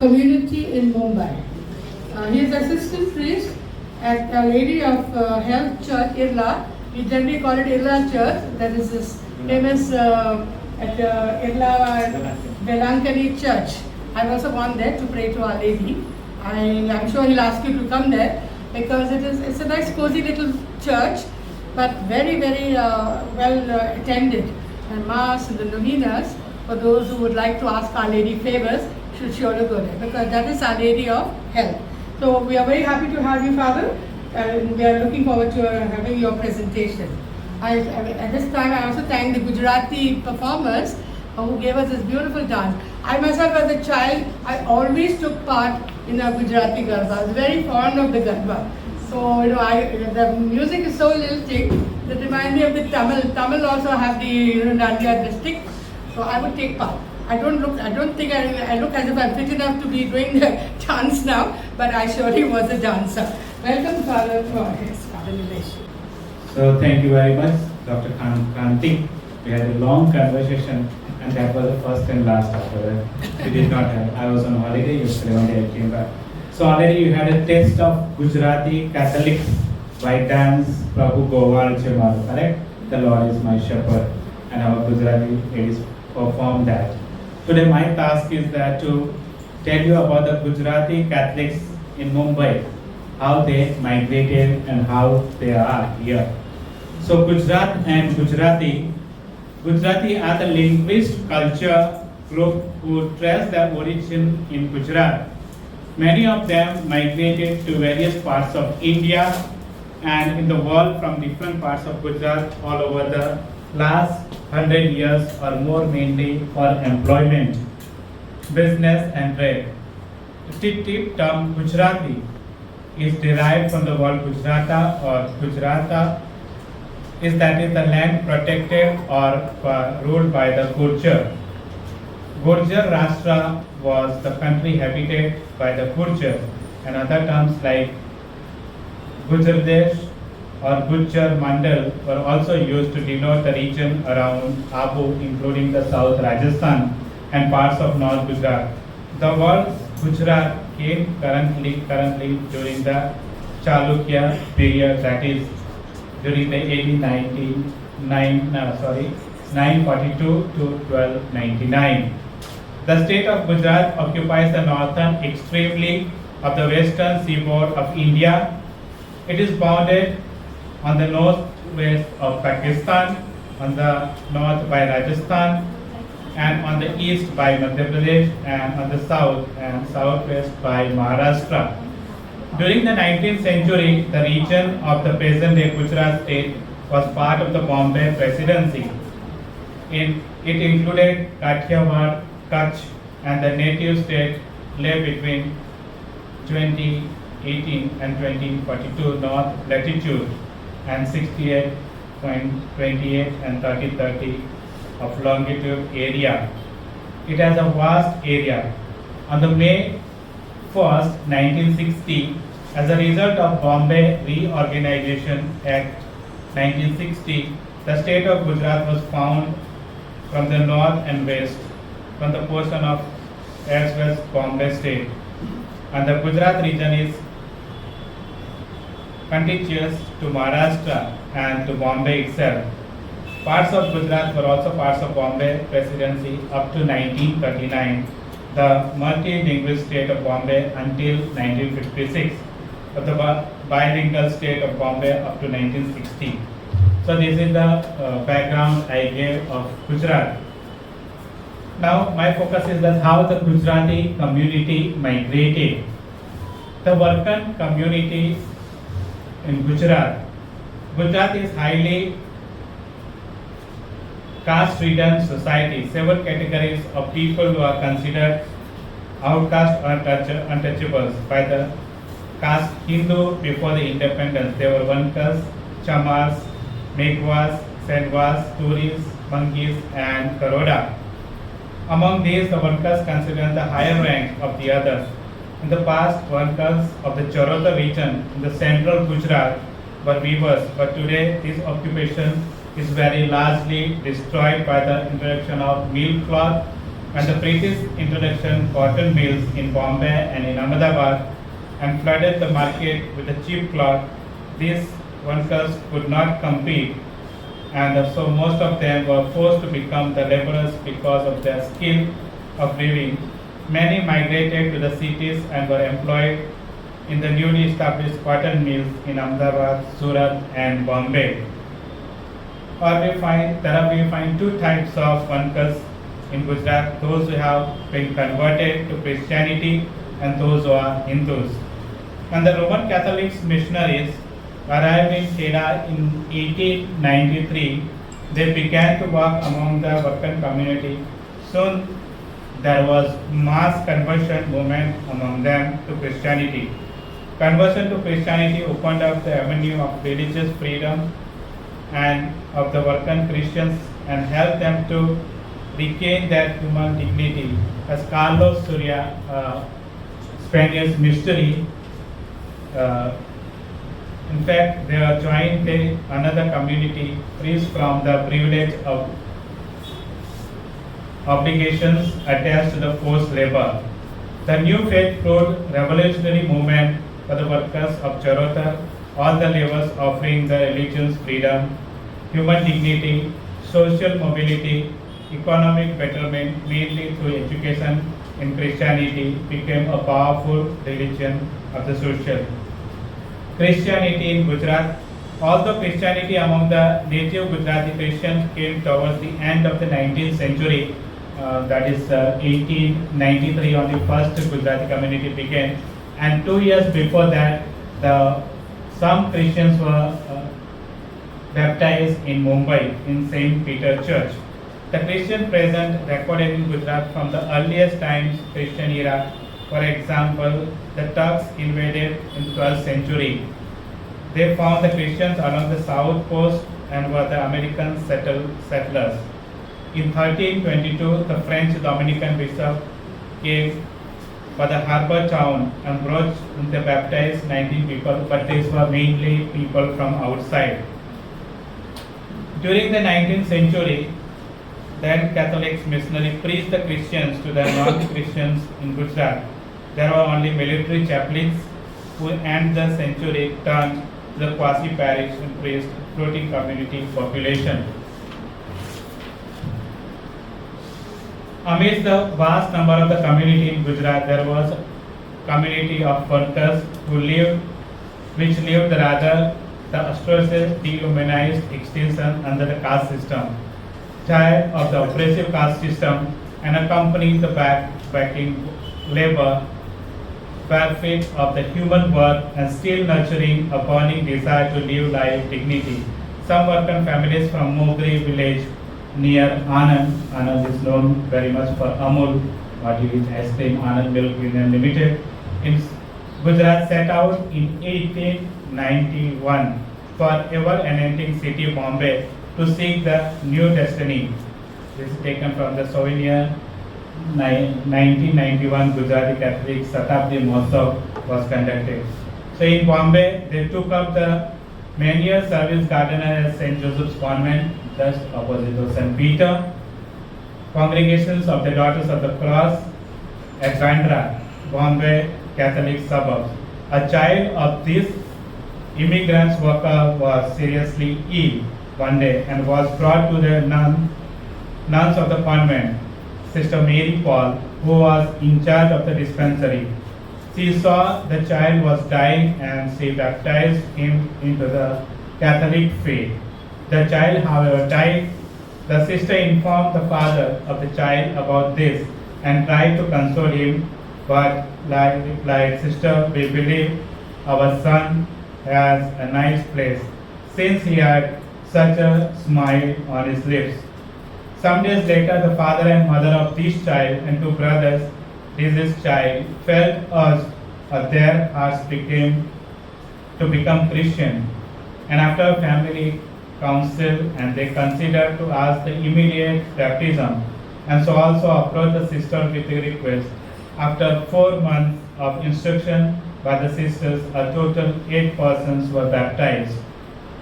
community in Mumbai. He is assistant priest at Our Lady of Health Church, Irla. We generally call it Irla Church. That is this famous at Irla Velankani Church. I've also gone there to pray to Our Lady. I'm sure he'll ask you to come there because it's a nice cozy little church, but very well attended. And Mass and the novenas, for those who would like to ask Our Lady favors, should surely go there because that is Our Lady of Health. So we are very happy to have you, Father, and we are looking forward to having your presentation. At this time, I also thank the Gujarati performers who gave us this beautiful dance. I myself, as a child, I always took part in a Gujarati Garba. I was very fond of the Garba. So, the music is so lilting that reminds me of the Tamil. Tamil also have the Dandiya district. So I would take part. I don't think I look as if I'm fit enough to be doing the dance now, but I surely was a dancer. Welcome, Father, to our guest, Father Nilesh. So thank you very much, Dr. Kanti. We had a long conversation, and that was the first and last after that. We did not have. I was on holiday yesterday, one day I came back. So already you had a taste of Gujrati Catholic by dance Prabhu Gowal Chemaru, correct? The Lord is my shepherd, and our Gujarati ladies perform that. Today my task is that to tell you about the Gujarati Catholics in Mumbai, how they migrated and how they are here. So Gujarat and Gujarati are the linguist culture group who trace their origin in Gujarat. Many of them migrated to various parts of India and in the world from different parts of Gujarat all over the last 100 years or more, mainly for employment, business and trade. The term Gujarati is derived from the word Gujrata or Gujrata, that is the land protected or ruled by the Gurjar. Gurjar Rashtra was the country habited by the Gurjar, and other terms like Gujardesh or Gujjar Mandal were also used to denote the region around Abu, including the South Rajasthan and parts of North Gujarat. The word Gujarat came currently during the Chalukya period, that is during the AD 942 to 1299. The state of Gujarat occupies the northern extremely of the western seaboard of India. It is bounded on the northwest of Pakistan, on the north by Rajasthan, and on the east by Madhya Pradesh, and on the south and southwest by Maharashtra. During the 19th century, the region of the present-day Gujarat state was part of the Bombay Presidency. It included Kathiawar, Kutch, and the native state lay between 2018 and 2042 north latitude and 68.28 and 30 of longitude area. It has a vast area. On the May 1st, 1960, as a result of Bombay Reorganization Act 1960, the state of Gujarat was found from the north and west, from the portion of as well as Bombay state. And the Gujarat region is contiguous to Maharashtra and to Bombay itself. Parts of Gujarat were also parts of Bombay Presidency up to 1939, the multilingual state of Bombay until 1956, but the bilingual state of Bombay up to 1960. So this is the background I gave of Gujarat. Now my focus is that how the Gujrati community migrated. The worker community in Gujarat is highly caste-ridden society. Several categories of people who are considered outcast or untouchables by the caste Hindu before the independence. They were Vankas, Chamars, Meghwas, Sendwas, Turis, Mangis, and Karoda. Among these, the Vankas considered the higher rank of the others. In the past, Vankas of the Charoda region in the central Gujarat were weavers, but today this occupation is very largely destroyed by the introduction of meal cloth and the British introduction cotton mills in Bombay and in Ahmedabad and flooded the market with the cheap cloth, these workers could not compete, and so most of them were forced to become the laborers because of their skill of weaving. Many migrated to the cities and were employed in the newly established cotton mills in Ahmedabad, Surat, and Bombay. We find two types of workers in Gujarat: those who have been converted to Christianity and those who are Hindus. And the Roman Catholic missionaries arrived in Kerala in 1893. They began to work among the working community. Soon there was mass conversion movement among them to Christianity. Conversion to Christianity opened up the avenue of religious freedom and of the working Christians and helped them to regain their human dignity. As Carlos Surya, Spanish missionary, in fact, they are joined another community free from the privilege of obligations attached to the forced labor. The new faith proved revolutionary movement for the workers of Charotar, all the labors offering the religion's freedom, human dignity, social mobility, economic betterment, mainly through education in Christianity, became a powerful religion of the social. Christianity in Gujarat. Although Christianity among the native Gujarati Christians came towards the end of the 19th century, that is 1893 on the first Gujrati community began, and 2 years before that, some Christians were baptized in Mumbai in St. Peter Church. The Christian presence recorded in Gujarat from the earliest times Christian era. For example, the Turks invaded in 12th century. They found the Christians along the south coast and were the American settlers. In 1322, the French Dominican bishop came for the harbor town and brought the baptized 19 people, but these were mainly people from outside. During the 19th century, then Catholics missionaries preached the Christians to the non-Christians in Gujarat. There were only military chaplains who end the century turned the quasi-parish and priest floating community population. Amidst the vast number of the community in Gujarat, there was a community of workers which lived rather the atrocious dehumanized extinction under the caste system, tired of the oppressive caste system and accompanied the backing labor, benefit of the human work and still nurturing a burning desire to live life dignity. Some working families from Mogri village near Anand. Anand is known very much for Amul, what is ice cream, Anand Milk Union Limited, in Gujarat set out in 1891 for ever-enacting city Bombay to seek the new destiny. This is taken from the souvenir 1991 Gujrati Catholic Shatabdi Mahotsav was conducted. So in Bombay, they took up the manual service gardener at St. Joseph's Convent, just opposite of St. Peter, congregations of the Daughters of the Cross at Bandra, Bombay Catholic suburbs. A child of this immigrants worker was seriously ill one day and was brought to the nuns of the convent, Sister Mary Paul, who was in charge of the dispensary. She saw the child was dying and she baptized him into the Catholic faith. The child, however, died. The sister informed the father of the child about this and tried to console him, but replied, "Sister, we believe our son has a nice place, since he had such a smile on his lips." Some days later, the father and mother of this child and two brothers, this child, felt urged, their hearts to become Christian. And after family council, and they considered to ask the immediate baptism, and so also approached the sister with a request. After 4 months of instruction by the sisters, a total 8 persons were baptized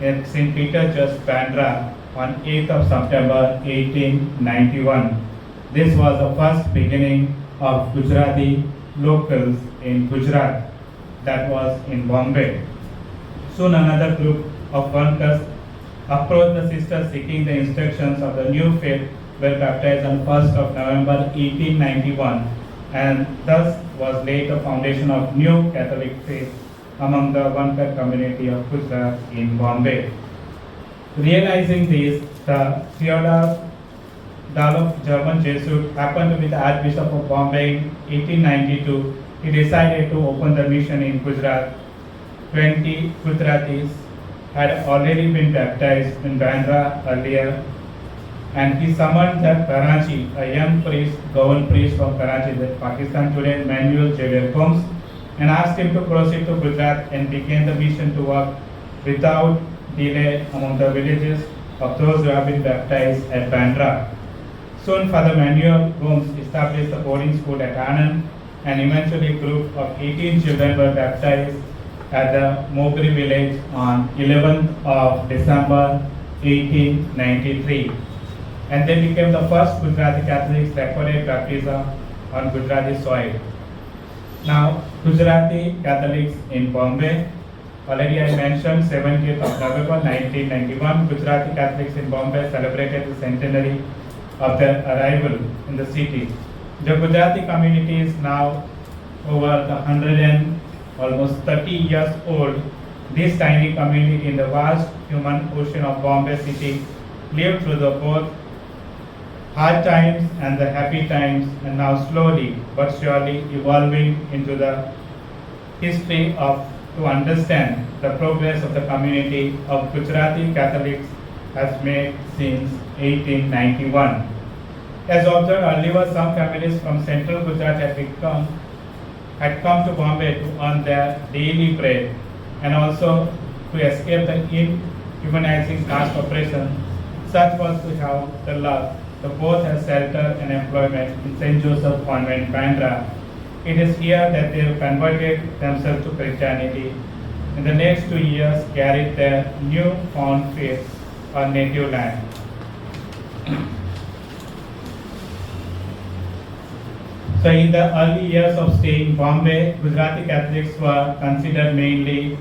in St. Peter Church, Bandra, on 8th of September 1891. This was the first beginning of Gujarati locals in Gujarat, that was in Bombay. Soon another group of workers approached the sisters seeking the instructions of the new faith, were baptized on 1st of November 1891, and thus was laid the foundation of new Catholic faith among the worker community of Gujarat in Bombay. Realizing this, the Theodore Daloff, German Jesuit, happened to be the Archbishop of Bombay in 1892. He decided to open the mission in Gujarat. 20 Gujaratis had already been baptized in Bandra earlier, and he summoned the Karachi, a young priest, governed priest from Karachi, that Pakistan today, Manuel Javier Gomes, and asked him to proceed to Gujarat and begin the mission to work without delay among the villages of those who have been baptized at Bandra. Soon Father Manuel Gomes established a boarding school at Anand, and eventually a group of 18 children were baptized at the Mogri village on 11th of December 1893. And they became the first Gujarati Catholics recorded baptism on Gujarati soil. Now, Gujarati Catholics in Bombay. Already I mentioned 17th of November 1991, Gujarati Catholics in Bombay celebrated the centenary of their arrival in the city. The Gujarati community is now over the 100 and almost 30 years old. This tiny community in the vast human ocean of Bombay city lived through the both hard times and the happy times, and now slowly but surely evolving into the history of to understand the progress of the community of Gujarati Catholics has made since 1891. As observed earlier, some families from central Gujarat had come to Bombay to earn their daily bread and also to escape the inhumanizing caste oppression. Such was to have the luck to both have shelter and employment in St. Joseph Convent, Bandra. It is here that they have converted themselves to Christianity. In the next 2 years, carried their new-found faith on native land. So in the early years of stay in Bombay, Gujarati Catholics were considered mainly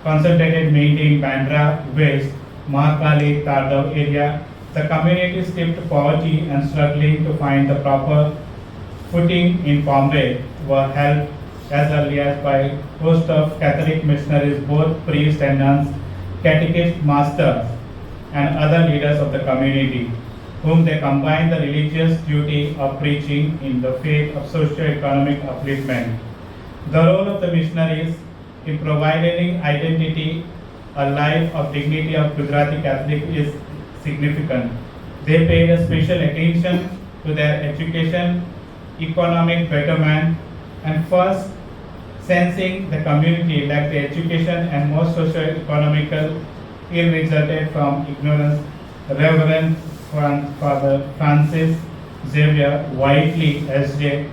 concentrated mainly in Bandra, West, Mahakali, Tardao area. The community steeped poverty and struggling to find the proper footing in Bombay were helped as early as by a host of Catholic missionaries, both priests and nuns, catechist masters, and other leaders of the community, whom they combined the religious duty of preaching in the faith of socio-economic upliftment. The role of the missionaries in providing identity, a life of dignity of Gujarati Catholic is significant. They paid a special attention to their education, economic betterment, and first sensing the community lacked the education and most socio-economical ill resulted from ignorance. Reverend Father Francis Xavier Whiteley S.J.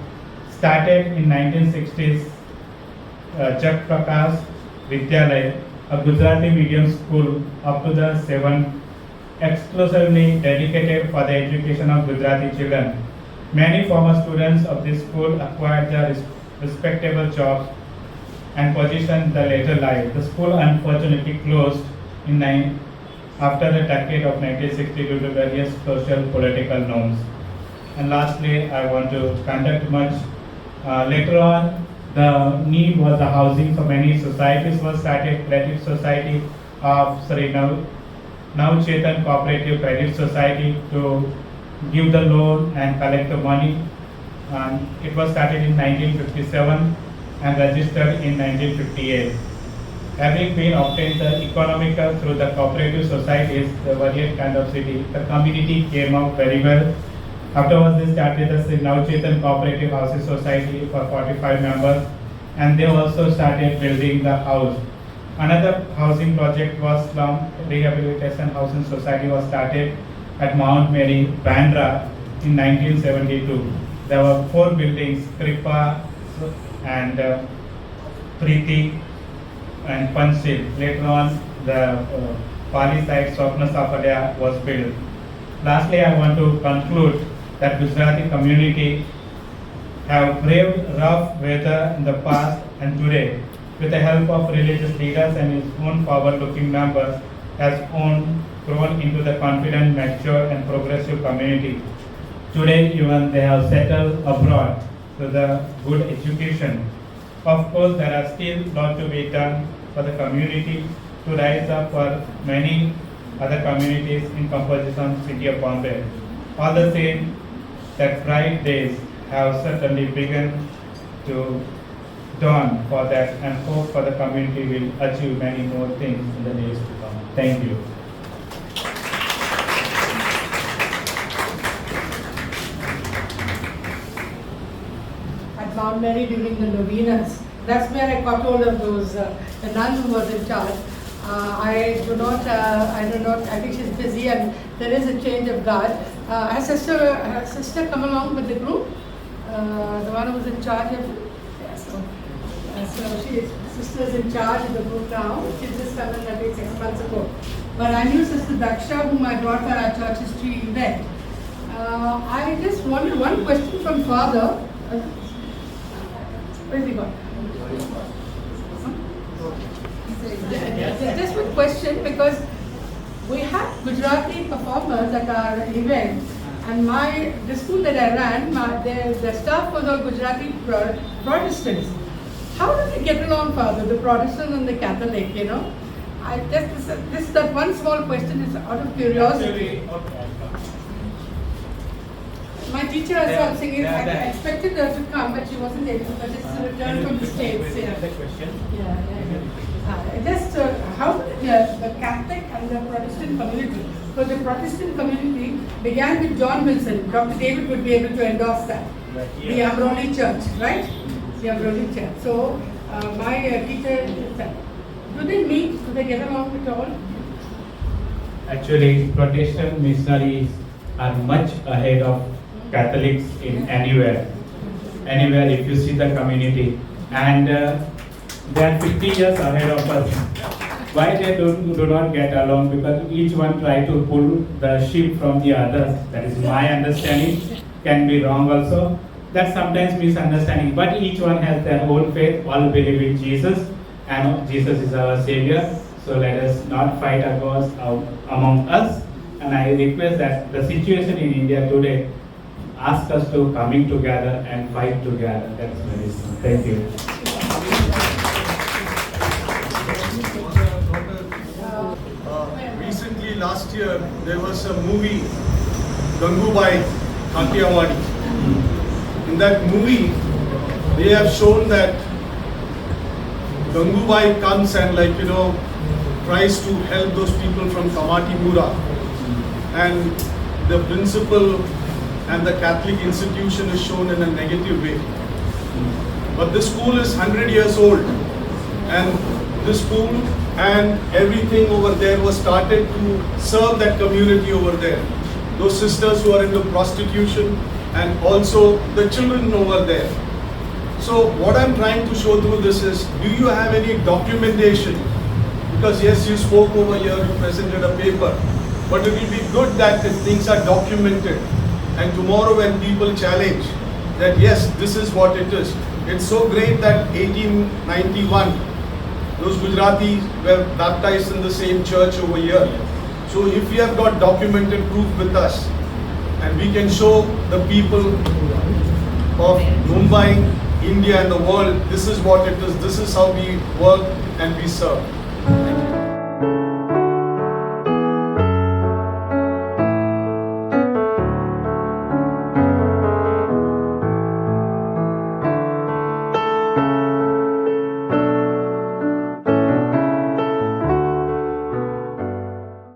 started in 1960s Jagat Prakash Vidyalaya, a Gujarati medium school up to the 7th, exclusively dedicated for the education of Gujarati children. Many former students of this school acquired their respectable jobs and positions in the later life. The school unfortunately closed after the decade of 1960 due to various social political norms. And lastly, I want to conduct much. Later on, the need was the housing, so many societies were started. Credit Society of Sri Chetan Cooperative Credit Society to give the loan and collect the money. And it was started in 1957 and registered in 1958. Having been obtained the economical through the cooperative societies, the various kind of city, the community came out very well. Afterwards, they started the Chetan Cooperative Housing Society for 45 members, and they also started building the house. Another housing project was Slum Rehabilitation Housing Society was started at Mount Mary, Bandra in 1972. There were 4 buildings, Kripa and Preeti and Panchil. Later on, the Pali site Swapna Safalya was built. Lastly, I want to conclude that Gujrati community have braved rough weather in the past and today, with the help of religious leaders and its own forward-looking members, has grown into the confident, mature and progressive community. Today, even they have settled abroad to the good education. Of course, there are still lot to be done for the community to rise up for many other communities in composition city of Bombay. All the same, that bright days have certainly begun to dawn for that, and hope for the community will achieve many more things in the days to come. Thank you. At Mount Mary during the novenas, that's where I caught hold of those, the nun who was in charge. I think she's busy and there is a change of guard. Has sister come along with the group? The one who was in charge of it? Yeah, so sister is in charge of the group now. She's just come in maybe 6 months ago. But I knew Sister Daksha, whom I brought for our church history event. I just wanted one question from Father. Where's he gone? Just one question, because we had Gujarati performers at our event, and the school that I ran, the staff was all Gujarati Protestants. How do they get along, Father, the Protestant and the Catholic, you know? That one small question is out of curiosity. My teacher also saying I expected her to come, but she wasn't able to, because it's a return from the States. How the Catholic and the Protestant community, because the Protestant community began with John Wilson. Dr. David would be able to endorse that. The Amroli Church, right? The Amroli Church. So, my teacher said, do they meet? Do they get along at all? Actually, Protestant missionaries are much ahead of Catholics in anywhere if you see the community, and they are 50 years ahead of us. Why they do not get along? Because each one try to pull the sheep from the others. That is my understanding. Can be wrong also. That's sometimes misunderstanding. But each one has their own faith. All believe in Jesus, and Jesus is our Savior. So let us not fight among us. And I request that the situation in India today ask us to coming together and fight together. That's very simple. Thank you. Recently, last year, there was a movie, Gangubai Kathiawadi. In that movie, they have shown that Gangubai comes and tries to help those people from Kamati Mura. And the principal and the Catholic institution is shown in a negative way. But this school is 100 years old, and this school and everything over there was started to serve that community over there. Those sisters who are into prostitution and also the children over there. So what I'm trying to show through this is, do you have any documentation? Because yes, you spoke over here, you presented a paper, but it will be good that if things are documented, and tomorrow when people challenge that yes, this is what it is. It's so great that 1891, those Gujaratis were baptized in the same church over here. So if we have got documented proof with us, and we can show the people of Mumbai, India and the world, this is what it is, this is how we work and we serve.